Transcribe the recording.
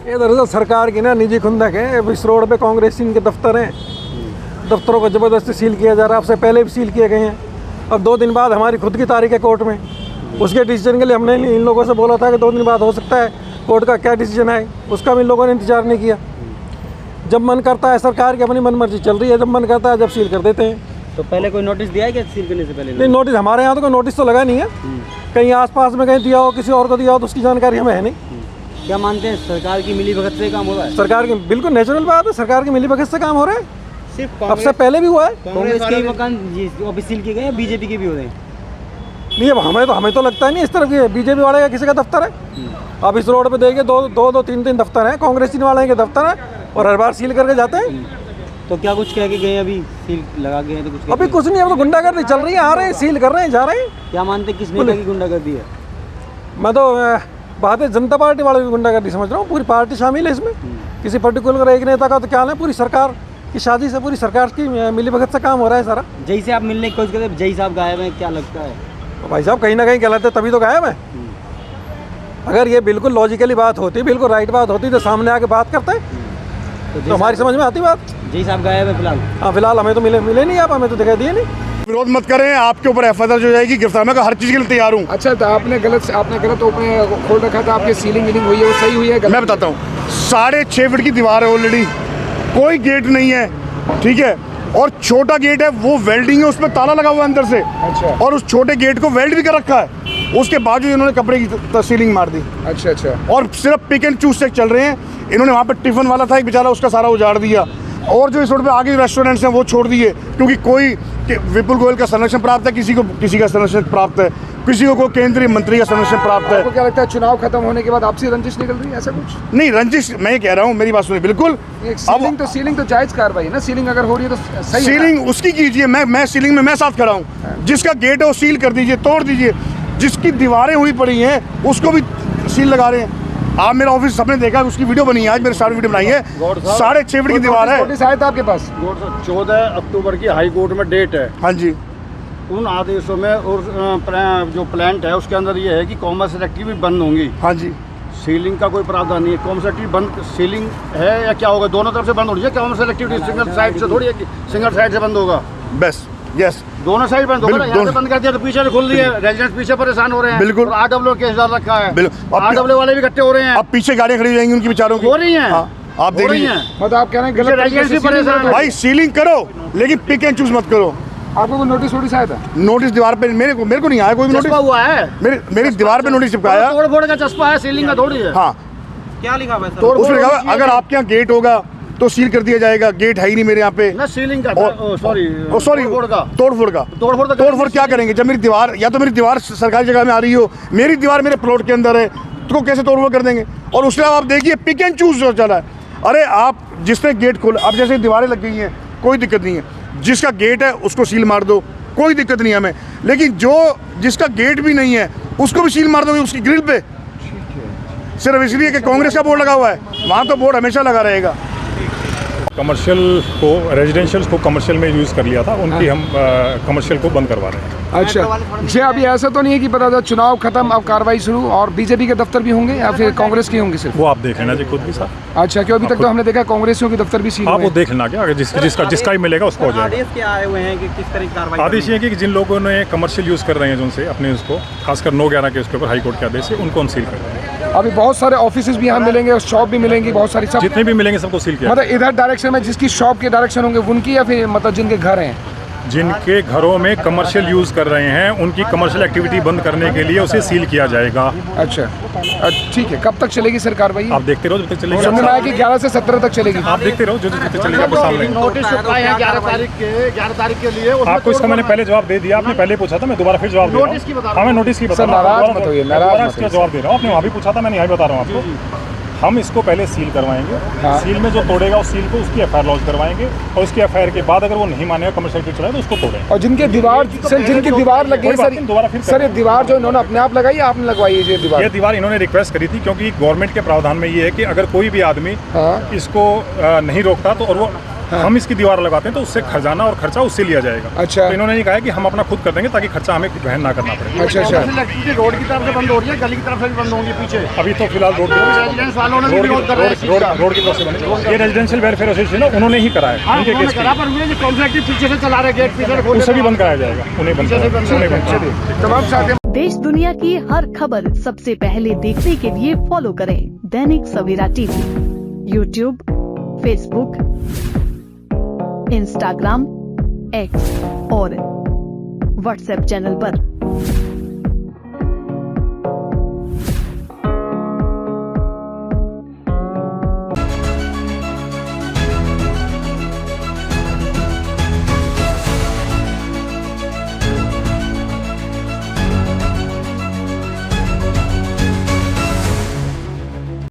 ये दरअसल सरकार की ना निजी खुंदक है। इस रोड पे कांग्रेस के दफ्तर हैं, दफ्तरों को ज़बरदस्ती सील किया जा रहा है। आपसे पहले भी सील किए गए हैं। अब 2 दिन बाद हमारी खुद की तारीख है कोर्ट में, उसके डिसीजन के लिए हमने इन लोगों से बोला था कि 2 दिन बाद हो सकता है कोर्ट का क्या डिसीजन है, उसका भी इन लोगों ने इंतजार नहीं किया। जब मन करता है, सरकार की अपनी मनमर्जी चल रही है, जब मन करता है जब सील कर देते हैं। तो पहले कोई नोटिस दिया है क्या सील करने से पहले? नहीं, नोटिस हमारे यहाँ तो कोई नोटिस तो लगा नहीं है। कहीं आसपास में कहीं दिया हो, किसी और को दिया हो तो उसकी जानकारी हमें है नहीं। क्या मानते हैं सरकार की मिलीभगत से काम हो रहा है? सरकार की बिल्कुल नेचुरल बात है, सरकार की मिलीभगत से काम हो रहा है। सिर्फ अब से पहले भी हुआ है। कांग्रेस के मकान ऑफिस सील किए गए हैं, बीजेपी के भी हो रहे हैं? नहीं, अब हमें तो लगता है नहीं इस तरफ की बीजेपी वाले का किसी का दफ्तर है। अब इस रोड पे देखिए 2-3 दफ्तर हैं, कांग्रेस वाले के दफ्तर हैं और हर बार सील करके जाते हैं। तो क्या कुछ कह के गए? अभी सील लगा गए हैं तो कुछ अभी कुछ नहीं, अब तो गुंडागर्दी चल रही है, आ रहे हैं सील कर रहे हैं, जा रहे हैं। क्या मानते हैं किस नेता की गुंडागर्दी है? मैं तो भारतीय जनता पार्टी वाले की गुंडागर्दी समझ रहा हूँ। पूरी पार्टी शामिल है इसमें, किसी पर्टिकुलर एक नेता का तो क्या है, पूरी सरकार की साजिश है, पूरी सरकार की मिलीभगत से काम हो रहा है सारा। जय से आप मिलने की कोशिश करते, जय साहब गायब हैं, क्या लगता है? तो भाई साहब कहीं ना कहीं गलत है, तभी तो गायब है। अगर ये बिल्कुल लॉजिकली बात होती, बिल्कुल राइट बात होती तो सामने आके बात करते, तो हमारी समझ में आती बात। जय साहब गायब है फिलहाल? हाँ, फिलहाल हमें तो मिले नहीं आप, हमें तो दिखाई दिए नहीं। विरोध मत करें, आपके ऊपर एफआईआर हो जाएगी, गिरफ्तार। मैं हर चीज़ के लिए तैयार हूँ। अच्छा, तो आपने गलत ओपन खोल रखा था, आपकी सीलिंग वीलिंग हुई है, वो सही हुई है? मैं बताता हूँ, 6.5 फीट की दीवार है ऑलरेडी, कोई गेट नहीं है, ठीक है। और छोटा गेट है, वो वेल्डिंग है, उसमें ताला लगा हुआ है अंदर से। अच्छा। और उस छोटे गेट को वेल्ड भी कर रखा है, उसके बावजूद इन्होंने कपड़े की सीलिंग मार दी। अच्छा। और सिर्फ पिक एंड चूज से चल रहे हैं। इन्होंने वहाँ पे टिफिन वाला था एक बेचारा, उसका सारा उजाड़ दिया। और जो इस रोड पे आगे रेस्टोरेंट्स हैं वो छोड़ दिए, क्योंकि कोई विपुल गोयल का संरक्षण प्राप्त है, किसी का संरक्षण प्राप्त है, किसी को केंद्रीय मंत्री का संरक्षण प्राप्त है। आपको क्या लगता है चुनाव खत्म होने के बाद आपसी रंजिश निकल रही है, ऐसा कुछ? नहीं, रंजिश मैं ये कह रहा हूँ, मेरी बात सुनिए बिल्कुल। सीलिंग तो जायज कार्रवाई है ना, सीलिंग अगर हो रही है तो सही। सीलिंग उसकी कीजिए, मैं सीलिंग में मैं साथ खड़ा हूँ। जिसका गेट है वो सील कर दीजिए, तोड़ दीजिए। जिसकी दीवारें हुई पड़ी हैं उसको भी सील लगा रहे हैं। आप मेरा ऑफिस सबने देखा, उसकी वीडियो बनी है, आज मेरे सारी वीडियो बनाई है। 6.5 फीट की दीवार है। नोटिस आया था आपके पास? 14 अक्टूबर की हाई कोर्ट में डेट है। हाँ जी। उन आदेशों में और जो प्लांट है उसके अंदर ये है कि कॉमर्स एक्टिविटी भी बंद होंगी। हाँ जी। सीलिंग का कोई प्रावधान नहीं है। कॉमर्स एक्टिविटी बंद, सीलिंग है या क्या होगा, दोनों तरफ से बंद होनी चाहिए। कॉमर्स एक्टिविटी सिंगल साइड से थोड़ी है कि सिंगल साइड से बंद होगा। बस यस, दोनों साइड बंद होगा। यहाँ से बंद कर दिया तो पीछे से खुल दिए, रेजिडेंट्स पीछे परेशान हो रहे हैं। बिल्कुल। आरडब्ल्यू केस डाल रखा है। बिल्कुल। आरडब्ल्यू वाले भी इकट्ठे हो रहे हैं। अब पीछे गाड़ियाँ खड़ी हो जाएंगी उनकी बेचारों की। हो रही हैं। आप देख लीजिए। मतलब आप कह रहे हैं गलत रेजिडेंट्स भी परेशान है। भाई सीलिंग करो, लेकिन पिक एंड चूज मत करो। आपको कोई नोटिस आया था? नोटिस दीवार पे मेरे को नहीं आया कोई नोटिस। चस्पा हुआ है मेरी दीवार पे नोटिस चिपकाया। तोड़ फोड़ का चस्पा है, सीलिंग का थोड़ी है। हाँ, क्या लिखा हुआ है? उसमें लिखा हुआ अगर आपके यहाँ गेट होगा तो सील कर दिया जाएगा। गेट है ही नहीं मेरे यहाँ पे। ना सीलिंग का, सॉरी तोड़फोड़ का। तोड़फोड़ क्या करेंगे जब मेरी दीवार, या तो मेरी दीवार सरकारी जगह में आ रही हो, मेरी दीवार मेरे प्लॉट के अंदर है, तो कैसे तोड़फोड़ कर देंगे? और उसके अलावा आप देखिए पिक एंड चूज जो चला है। अरे आप जिसने गेट खोला, अब जैसे दीवारें लग गई हैं, कोई दिक्कत नहीं है। जिसका गेट है उसको सील मार दो, कोई दिक्कत नहीं है हमें। लेकिन जिसका गेट भी नहीं है उसको भी सील मार दोगे उसकी ग्रिल पे, सिर्फ इसलिए कि कांग्रेस का बोर्ड लगा हुआ है। वहाँ तो बोर्ड हमेशा लगा रहेगा। कमर्शियल को, रेजिडेंशियल को कमर्शियल में यूज़ कर लिया था, उनकी हम कमर्शियल को बंद करवा रहे हैं। अच्छा जी, अभी ऐसा तो नहीं है कि पता था चुनाव खत्म अब कार्रवाई शुरू, और बीजेपी के दफ्तर भी होंगे या फिर कांग्रेस के होंगे सिर्फ? वो आप देख लेना जी खुद भी साहब। अच्छा, क्यों अभी तक तो हमने देखा कांग्रेसियों के दफ्तर भी सील आप हुए वो हैं। देख लेना क्या, अगर जिसका ही मिलेगा उसको हो जाएगा। आदेश क्या आए हुए हैं कि किस तरह की कार्रवाई? आदेश ये है कि जिन लोगों ने कमर्शियल यूज़ कर रहे हैं, जो उनसे अपने उसको खासकर 9/11 के उसके ऊपर हाई कोर्ट के आदेश से उनको हम सील कर रहे हैं। अभी बहुत सारे ऑफिस भी यहाँ मिलेंगे और शॉप भी मिलेंगी, बहुत सारी सब जितने भी मिलेंगे सबको सील किया। मतलब इधर डायरेक्शन में जिसकी शॉप के डायरेक्शन होंगे उनकी, या फिर मतलब जिनके घर हैं? जिनके घरों में कमर्शियल यूज़ कर रहे हैं उनकी कमर्शियल एक्टिविटी बंद करने के लिए उसे सील किया जाएगा। अच्छा, ठीक है। कब तक चलेगी सर कार्रवाई? आप देखते रहो जब तक चलेगी। सुनने में आया कि 11 से 17 तक चलेगी। आप देखते रहो जो तक चलेगी आपके सामने। नोटिस छपवाए हैं 11 तारीख के लिए। आपको इसका मैंने पहले जवाब दे दिया, आपने पहले पूछा था, मैं दोबारा फिर जवाब दे रहा हूँ। हाँ, मैं नोटिस की बता सर, रहा हूँ। नाराज मत होइए, नाराज मत इसका जवाब दे रहा हूँ। आपने वहाँ भी पूछा था, मैंने यहाँ बता रहा हूँ आपको। हम इसको पहले सील करवाएंगे। हाँ। सील में जो तोड़ेगा उस सील को उसकी एफआईआर लॉन्च करवाएंगे, और उसकी एफआईआर के बाद अगर वो नहीं मानेगा कमर्शियल एक्टिविटी चलाए तो उसको तोड़ेंगे। और जिनकी दीवार लगी है सर, ये दीवार जो इन्होंने अपने आप लगाई या आपने लगवाई है? ये दीवार इन्होंने रिक्वेस्ट करी थी, क्योंकि गवर्नमेंट के प्रावधान में ये है कि अगर कोई भी आदमी हाँ। इसको नहीं रोकता तो, और वो हम इसकी दीवार लगाते हैं तो उससे खजाना और खर्चा उससे लिया जाएगा। अच्छा। तो इन्होंने ये कहा है कि हम अपना खुद कर देंगे ताकि खर्चा हमें वहन ना करना पड़े। अच्छा अच्छा। इलेक्ट्रिसिटी रोड की तरफ से बंद हो रही है, गली की तरफ से भी बंद होंगी पीछे? अभी तो फिलहाल रेजिडेंस वालों ने भी विरोध कर रहे हैं इस चीज़ का। रोड की तरफ से बने। ये रेजिडेंशियल वेलफेयर एसोसिएशन है, उन्होंने ही करा है। हाँ, उनके उन्होंने केस करा, पर ये कॉन्ट्रैक्ट पीछे से चला रहे, गेट पीछे से खोल उसे भी बंद कराया जाएगा। उन्हें बंद कराया। तमाम साथियों, देश दुनिया की हर खबर सबसे पहले देखने के लिए फॉलो करें Dainik Savera TV, YouTube, Facebook, Instagram, X और व्हाट्सएप चैनल पर।